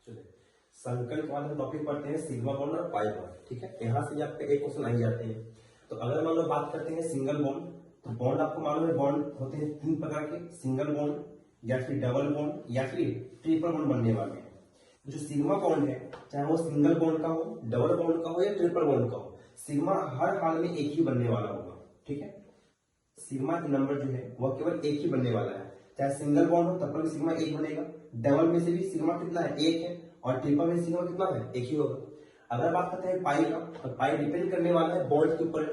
चलिए संकल्प वाले टॉपिक पढ़ते हैं, सिग्मा बॉन्ड और पाई बॉन्ड। ठीक है, यहाँ से आपके एक क्वेश्चन आ जाते हैं। तो अगर मान लो बात करते हैं सिंगल बॉन्ड, तो बॉन्ड आपको मालूम है बॉन्ड होते हैं तीन प्रकार के, सिंगल बॉन्ड या फिर डबल बॉन्ड या फिर ट्रिपल बॉन्ड बनने वाले हैं। जो सिग्मा बॉन्ड है, चाहे वो सिंगल बॉन्ड का हो, डबल बॉन्ड का हो या ट्रिपल बॉन्ड का हो, सिग्मा हर हाल में एक ही बनने वाला होगा। ठीक है, सिग्मा का नंबर जो है वह केवल एक ही बनने वाला है। चाहे सिंगल बॉन्ड हो तब पर भी सिग्मा एक बनेगा, डबल में से भी सिग्मा कितना है, एक है, और ट्रिपल में सिग्मा कितना है, एक ही होगा। अगर बात करते हैं पाई का, तो पाई डिपेंड करने वाला है बॉन्ड के ऊपर।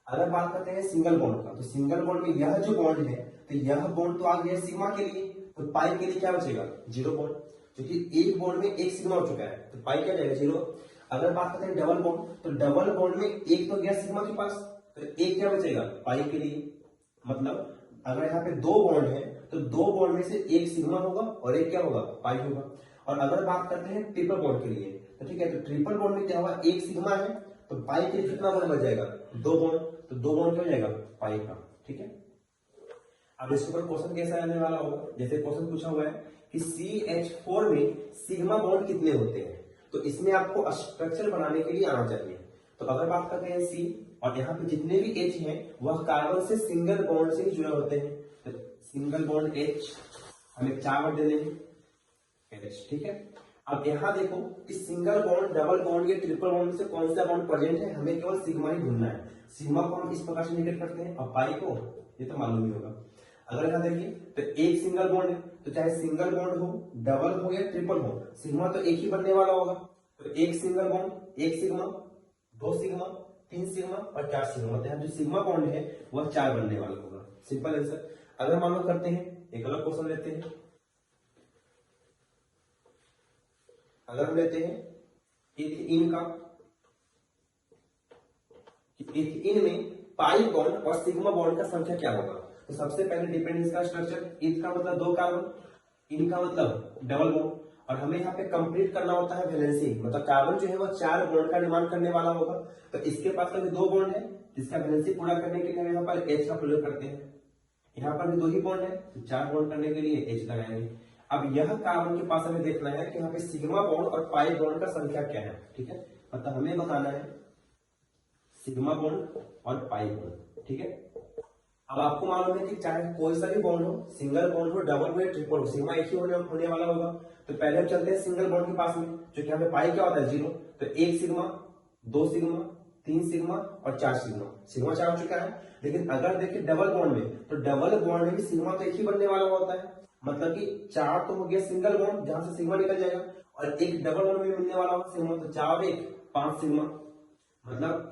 अगर बात करते हैं सिंगल बॉन्ड का, तो सिंगल बॉन्ड में यह जो बॉन्ड है, तो यह बॉन्ड तो आ गया सिग्मा के लिए, तो पाई के लिए क्या बचेगा, जीरो बॉन्ड, क्योंकि एक बॉन्ड में एक सिग्मा हो चुका है, तो पाई क्या जाएगा, जीरो। अगर बात करते हैं डबल बॉन्ड, तो डबल बॉन्ड में एक तो गया सिग्मा के पास, तो एक क्या बचेगा, पाई के लिए। मतलब अगर यहाँ पे दो बॉन्ड है, तो दो बॉन्ड में से एक सिग्मा होगा और एक क्या होगा, पाई होगा। और अगर बात करते हैं ट्रिपल बॉन्ड के लिए, तो ठीक है, तो ट्रिपल बॉन्ड में क्या होगा, एक सिग्मा है, तो पाई के लिए कितना बॉन्ड बच जाएगा, दो बॉन्ड, तो दो बॉन्ड क्या हो जाएगा, पाई का। ठीक है, अब इसके ऊपर क्वेश्चन कैसा आने वाला होगा, जैसे क्वेश्चन पूछा हुआ है कि CH4 में सिग्मा बॉन्ड कितने होते हैं, तो इसमें आपको स्ट्रक्चर बनाने के लिए आना चाहिए। तो अगर बात करते हैं C, और यहाँ पे जितने भी H हैं वह कार्बन से सिंगल बॉन्ड से ही जुड़े होते हैं, तो सिंगल बॉन्ड H हमें 4 वर्ड देने हैं H। ठीक है, अब यहाँ देखो कि सिंगल बॉन्ड, डबल बॉन्ड या ट्रिपल बॉन्ड में से कौन सा बॉन्ड प्रेजेंट है, हमें केवल सिग्मा ही ढूंढना है। सिग्मा को हम इस प्रकार से इंडिकेट करते हैं, और पाई को ये तो मालूम ही होगा। अगर यहाँ देखिए तो एक सिंगल बॉन्ड है, तो चाहे सिंगल बॉन्ड हो, डबल हो या ट्रिपल हो, सिग्मा तो एक ही बनने वाला होगा। तो एक सिंगल बॉन्ड, एक सिग्मा, दो सिग्मा, तीन सिग्मा और चार सिग्मा, मतलब जो सिग्मा बॉन्ड है वह 4 बनने वाला होगा। Simple answer. अगर मान लो करते हैं एक अलग क्वेश्चन लेते हैं, अगर हम लेते हैं इथीन का, इथीन में पाई बॉन्ड और सिग्मा बॉन्ड का संख्या क्या होगा, तो सबसे पहले डिपेंडेंस का स्ट्रक्चर, इथ का मतलब दो कार्बन, इन का मतलब डबल बॉन्ड, और हमें यहाँ पे कंप्लीट करना होता है वैलेंसी, मतलब कार्बन जो है वो 4 बॉन्ड का निर्माण करने वाला होगा। तो इसके पास में दो बॉन्ड है, जिसका वैलेंसी पूरा करने के लिए हम यहाँ पर H का प्रयोग करते हैं। यहाँ पर भी दो ही बॉन्ड है, तो 4 बॉन्ड करने के लिए H लगाएंगे। अब यह कार्बन के पास हमें देखना है कि यहाँ पे सिग्मा बॉन्ड और पाई बॉन्ड का संख्या क्या है। ठीक है, मतलब हमें बताना है सिग्मा बॉन्ड और पाई बॉन्ड। ठीक है, अब आपको मालूम है कि चाहे कोई सा भी बॉन्ड हो, सिंगल बॉन्ड हो, डबल हो या ट्रिपल हो, सिग्मा एक ही होने वाला होगा। तो पहले हम चलते हैं सिंगल बॉन्ड के पास में, जो कि हमें पाई क्या होता है, जीरो। तो एक सिग्मा, दो सिग्मा, तीन सिग्मा और चार सिग्मा, सिग्मा 4 हो चुका है। लेकिन अगर देखिए डबल बॉन्ड में, तो डबल बॉन्ड में भी सिग्मा तो एक ही बनने वाला होता है, मतलब कि 4 तो हो गया सिंगल बॉन्ड जहां से सिग्मा निकल जाएगा, और एक डबल बॉन्ड में मिलने वाला होगा सिग्मा, तो 4 और 1 5 सिग्मा, मतलब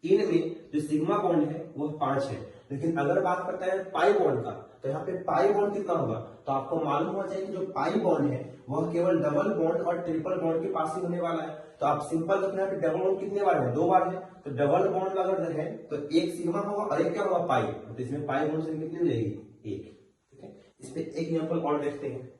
इन में जो सिग्मा बॉन्ड है वह 5 है। लेकिन अगर बात करते हैं पाई बॉन्ड का, तो यहाँ पे पाई बॉन्ड कितना होगा, तो आपको मालूम होना चाहिए कि जो पाई बॉन्ड है वह केवल डबल बॉन्ड और ट्रिपल बॉन्ड के पास ही होने वाला है। तो आप सिंपल देखो यहाँ पे डबल बॉन्ड कितने बार है, 2 बार है, तो डबल बॉन्ड अगर है तो एक सिग्मा होगा और एक क्या होगा, पाई, तो इसमें पाई बॉन्ड से कितनी हो जाएगी, 1। ठीक है, इस पे एक एग्जाम्पल और देखते हैं।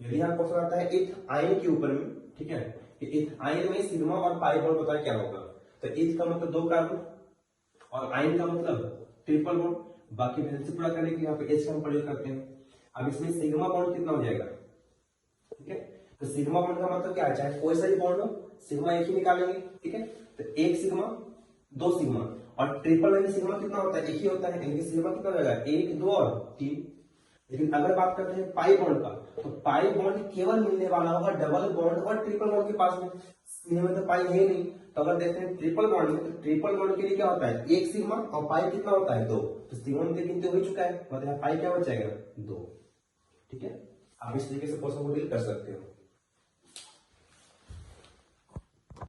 यदि आप क्वेश्चन आता है इथ आयन के ऊपर में, ठीक है, कि इथ आयन में सिग्मा और पाई बॉन्ड बताया क्या होगा, तो इथ का मतलब 2 कार्बन और आयन का मतलब ट्रिपल बॉन्ड, बाकी वैलेंसी पूरा करने के लिए यहाँ पे H का हम प्रयोग करते हैं। अब इसमें सिग्मा बॉन्ड कितना हो जाएगा, ठीक है, तो सिग्मा बॉन्ड का मतलब क्या है, चाहे कोई सा भी बॉन्ड हो, सिग्मा एक ही निकालेंगे। ठीक है, तो एक सिग्मा, दो सिग्मा, और ट्रिपल में सिग्मा कितना होता है, एक ही होता है, यानी सिग्मा कितना हो जाएगा, 1, 2 और 3। लेकिन अगर बात करते हैं पाई बॉन्ड का, तो पाई बॉन्ड केवल मिलने वाला होगा डबल बॉन्ड और ट्रिपल बॉन्ड के पास में, इसमें तो पाई है नहीं। तो अगर देखते हैं ट्रिपल बॉन्ड में, तो ट्रिपल बॉन्ड के लिए क्या होता है, एक सिग्मा, और पाई कितना होता है, 2, तो सिग्मा में गिनती हो चुका है, मतलब पाई क्या बच जाएगा, 2। ठीक है, आप इस तरीके से क्वेश्चन को डील कर सकते हो।